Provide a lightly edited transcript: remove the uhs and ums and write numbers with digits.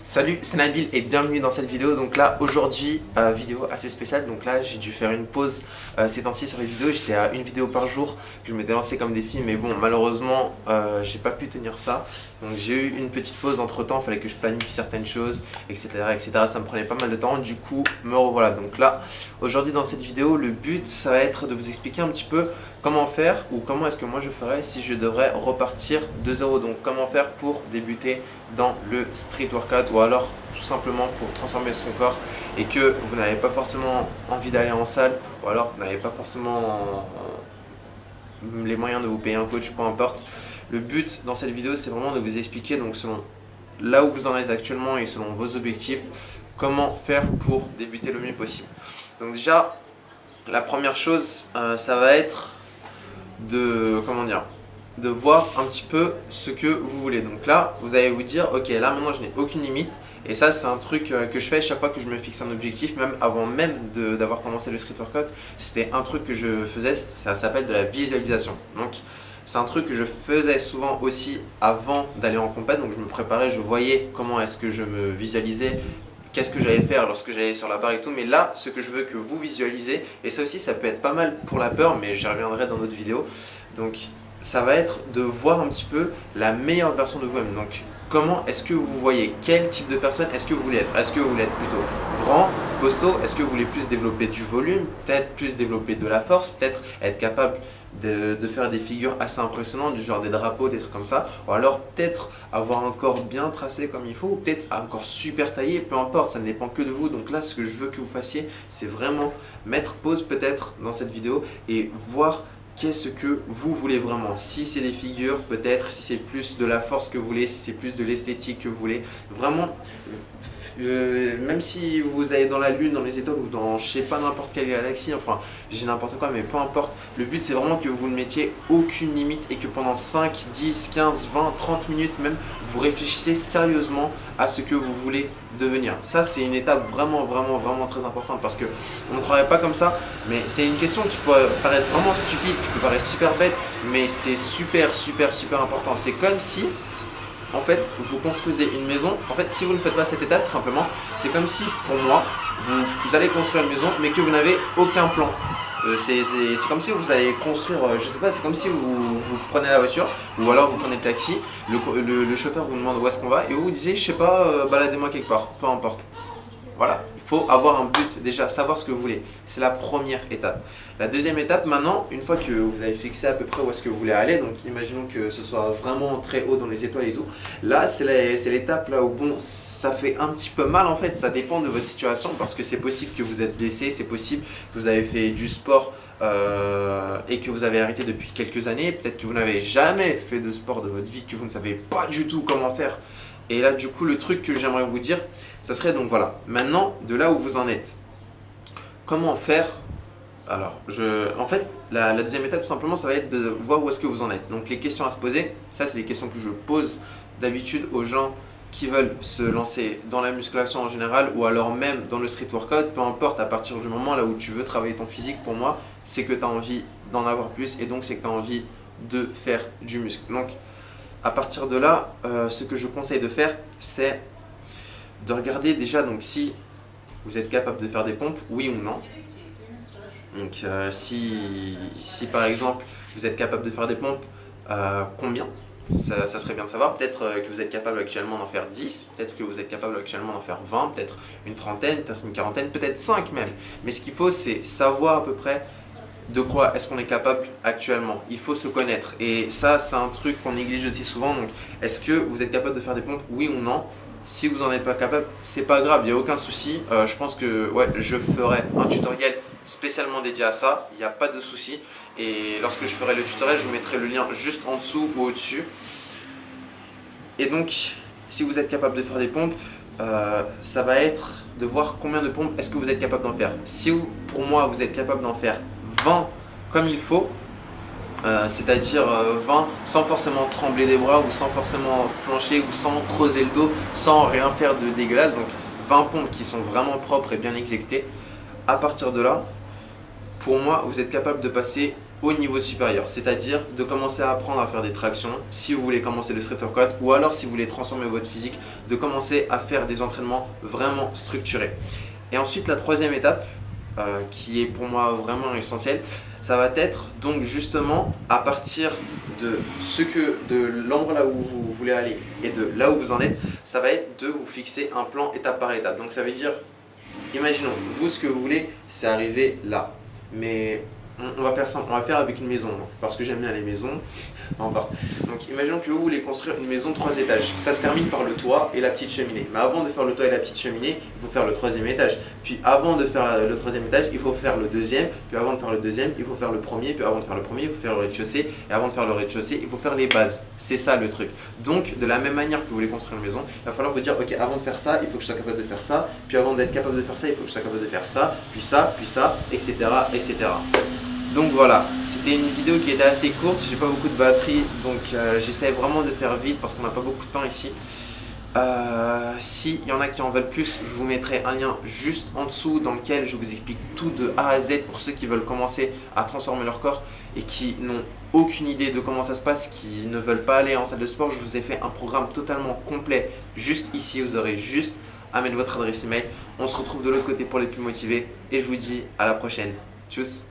Salut, c'est Nabil et bienvenue dans cette vidéo. Donc là, aujourd'hui, vidéo assez spéciale. Donc là, j'ai dû faire une pause ces temps-ci sur les vidéos. J'étais à une vidéo par jour que je m'étais lancé comme défi. Mais bon, malheureusement, j'ai pas pu tenir ça. Donc j'ai eu une petite pause entre temps. Il fallait que je planifie certaines choses, etc., etc. Ça me prenait pas mal de temps. Du coup, me revoilà. Donc là, aujourd'hui, dans cette vidéo, le but, ça va être de vous expliquer un petit peu comment faire ou comment est-ce que moi je ferais si je devrais repartir de zéro. Donc comment faire pour débuter dans le street workout ou alors tout simplement pour transformer son corps et que vous n'avez pas forcément envie d'aller en salle ou alors vous n'avez pas forcément les moyens de vous payer un coach, peu importe. Le but dans cette vidéo, c'est vraiment de vous expliquer, donc selon là où vous en êtes actuellement et selon vos objectifs, comment faire pour débuter le mieux possible. Donc déjà, la première chose, ça va être de voir un petit peu ce que vous voulez. Donc là, vous allez vous dire, ok, là maintenant je n'ai aucune limite. Et ça, c'est un truc que je fais chaque fois que je me fixe un objectif, même avant même d'avoir commencé le street workout. C'était un truc que je faisais, ça s'appelle de la visualisation. Donc c'est un truc que je faisais souvent aussi avant d'aller en compète. Donc je me préparais, je voyais comment est-ce que je me visualisais, qu'est-ce que j'allais faire lorsque j'allais sur la barre et tout. Mais là, ce que je veux que vous visualisez, et ça aussi, ça peut être pas mal pour la peur, mais j'y reviendrai dans d'autres vidéos. Donc ça va être de voir un petit peu la meilleure version de vous-même. Donc comment est-ce que vous voyez, quel type de personne est-ce que vous voulez être? Est-ce que vous voulez être plutôt grand, costaud? Est-ce que vous voulez plus développer du volume? Peut-être plus développer de la force? Peut-être être capable de faire des figures assez impressionnantes, du genre des drapeaux, des trucs comme ça? Ou alors peut-être avoir un corps bien tracé comme il faut? Ou peut-être un corps super taillé? Peu importe, ça ne dépend que de vous. Donc là, ce que je veux que vous fassiez, c'est vraiment mettre pause peut-être dans cette vidéo et voir qu'est-ce que vous voulez vraiment. Si c'est des figures, peut-être, si c'est plus de la force que vous voulez, si c'est plus de l'esthétique que vous voulez. Vraiment, même si vous allez dans la lune, dans les étoiles ou dans je sais pas n'importe quelle galaxie, enfin j'ai n'importe quoi, mais peu importe. Le but c'est vraiment que vous ne mettiez aucune limite et que pendant 5, 10, 15, 20, 30 minutes même, vous réfléchissez sérieusement à ce que vous voulez devenir. Ça c'est une étape vraiment très importante parce que on ne croirait pas comme ça, mais c'est une question qui peut paraître vraiment stupide, qui peut paraître super bête, mais c'est super important. C'est comme si en fait, vous construisez une maison. En fait, si vous ne faites pas cette étape, tout simplement, c'est comme si, pour moi, vous allez construire une maison, mais que vous n'avez aucun plan. C'est comme si vous allez construire, je sais pas, c'est comme si vous prenez la voiture, ou alors vous prenez le taxi, le chauffeur vous demande où est-ce qu'on va, et vous vous disiez, je sais pas, baladez-moi quelque part, peu importe. Voilà, il faut avoir un but déjà, savoir ce que vous voulez. C'est la première étape. La deuxième étape, maintenant, une fois que vous avez fixé à peu près où est-ce que vous voulez aller, donc imaginons que ce soit vraiment très haut dans les étoiles et tout, là c'est l'étape là où bon, ça fait un petit peu mal en fait, ça dépend de votre situation parce que c'est possible que vous êtes blessé, c'est possible que vous avez fait du sport et que vous avez arrêté depuis quelques années, peut-être que vous n'avez jamais fait de sport de votre vie, que vous ne savez pas du tout comment faire. Et là, du coup, le truc que j'aimerais vous dire, ça serait donc voilà, maintenant, de là où vous en êtes, comment faire? Alors, en fait, la deuxième étape, tout simplement, ça va être de voir où est-ce que vous en êtes. Donc, les questions à se poser, ça, c'est les questions que je pose d'habitude aux gens qui veulent se lancer dans la musculation en général ou alors même dans le street workout, peu importe, à partir du moment là où tu veux travailler ton physique, pour moi, c'est que tu as envie d'en avoir plus et donc c'est que tu as envie de faire du muscle. Donc, à partir de là, ce que je conseille de faire, c'est de regarder déjà donc, si vous êtes capable de faire des pompes, oui ou non. Donc si par exemple vous êtes capable de faire des pompes, combien? Ça serait bien de savoir. Peut-être que vous êtes capable actuellement d'en faire 10, peut-être que vous êtes capable actuellement d'en faire 20, peut-être une trentaine, peut-être une quarantaine, peut-être 5 même. Mais ce qu'il faut, c'est savoir à peu près de quoi est-ce qu'on est capable actuellement. Il faut se connaître et ça c'est un truc qu'on néglige aussi souvent. Donc est-ce que vous êtes capable de faire des pompes, oui ou non? Si vous n'en êtes pas capable, c'est pas grave, il n'y a aucun souci. Je pense que ouais, je ferai un tutoriel spécialement dédié à ça, il n'y a pas de souci. Et lorsque je ferai le tutoriel, je vous mettrai le lien juste en dessous ou au-dessus. Et donc si vous êtes capable de faire des pompes, ça va être de voir combien de pompes est-ce que vous êtes capable d'en faire. Si pour moi vous êtes capable d'en faire 20 comme il faut, c'est-à-dire 20 sans forcément trembler des bras ou sans forcément flancher ou sans creuser le dos, sans rien faire de dégueulasse, donc 20 pompes qui sont vraiment propres et bien exécutées. À partir de là, pour moi, vous êtes capable de passer au niveau supérieur, c'est-à-dire de commencer à apprendre à faire des tractions si vous voulez commencer le street workout, ou alors si vous voulez transformer votre physique, de commencer à faire des entraînements vraiment structurés. Et ensuite, la troisième étape, qui est pour moi vraiment essentielle, ça va être donc justement à partir de l'endroit là où vous voulez aller et de là où vous en êtes, ça va être de vous fixer un plan étape par étape. Donc ça veut dire, imaginons, vous ce que vous voulez, c'est arriver là. Mais on va faire ça, on va faire avec une maison, donc, parce que j'aime bien les maisons. Donc imaginons que vous voulez construire une maison de 3 étages. Ça se termine par le toit et la petite cheminée. Mais avant de faire le toit et la petite cheminée, il faut faire le 3e étage. Puis avant de faire le 3e étage, il faut faire le 2e. Puis avant de faire le 2e, il faut faire le 1er. Puis avant de faire le 1er, il faut faire le rez-de-chaussée. Et avant de faire le rez-de-chaussée, il faut faire les bases. C'est ça le truc. Donc de la même manière que vous voulez construire une maison, il va falloir vous dire, ok, avant de faire ça, il faut que je sois capable de faire ça. Puis avant d'être capable de faire ça, il faut que je sois capable de faire ça. Puis ça, etc. etc. Donc voilà, c'était une vidéo qui était assez courte, j'ai pas beaucoup de batterie, donc j'essaie vraiment de faire vite parce qu'on n'a pas beaucoup de temps ici. S'il y en a qui en veulent plus, je vous mettrai un lien juste en dessous dans lequel je vous explique tout de A à Z pour ceux qui veulent commencer à transformer leur corps et qui n'ont aucune idée de comment ça se passe, qui ne veulent pas aller en salle de sport. Je vous ai fait un programme totalement complet juste ici, vous aurez juste à mettre votre adresse email. On se retrouve de l'autre côté pour les plus motivés et je vous dis à la prochaine. Tchuss.